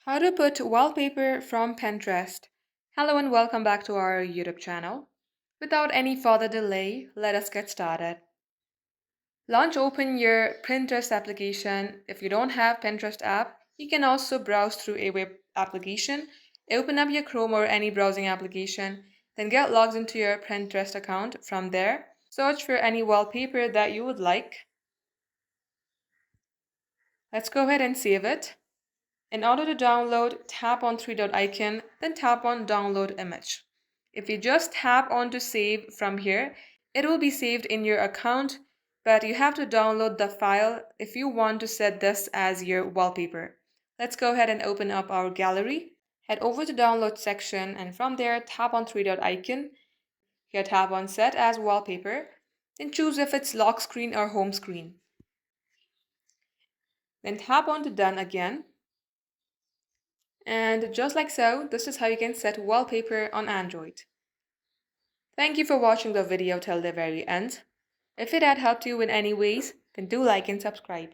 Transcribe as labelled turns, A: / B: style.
A: How to put wallpaper from Pinterest. Hello and welcome back to our YouTube channel. Without any further delay, let us get started. Open your Pinterest application. If you don't have Pinterest app, you can also browse through a web application. Open up your Chrome or any browsing application, then get logged into your Pinterest account. From there, search for any wallpaper that you would like. Let's go ahead and save it. In order to download, tap on three-dot icon, then tap on download image. If you just tap on to save from here, it will be saved in your account, but you have to download the file if you want to set this as your wallpaper. Let's go ahead and open up our gallery. Head over to download section and from there tap on three-dot icon. Here tap on set as wallpaper, then choose if it's lock screen or home screen. Then tap on to done again. And just like so, this is how you can set wallpaper on Android. Thank you for watching the video till the very end. If it had helped you in any ways, then do like and subscribe.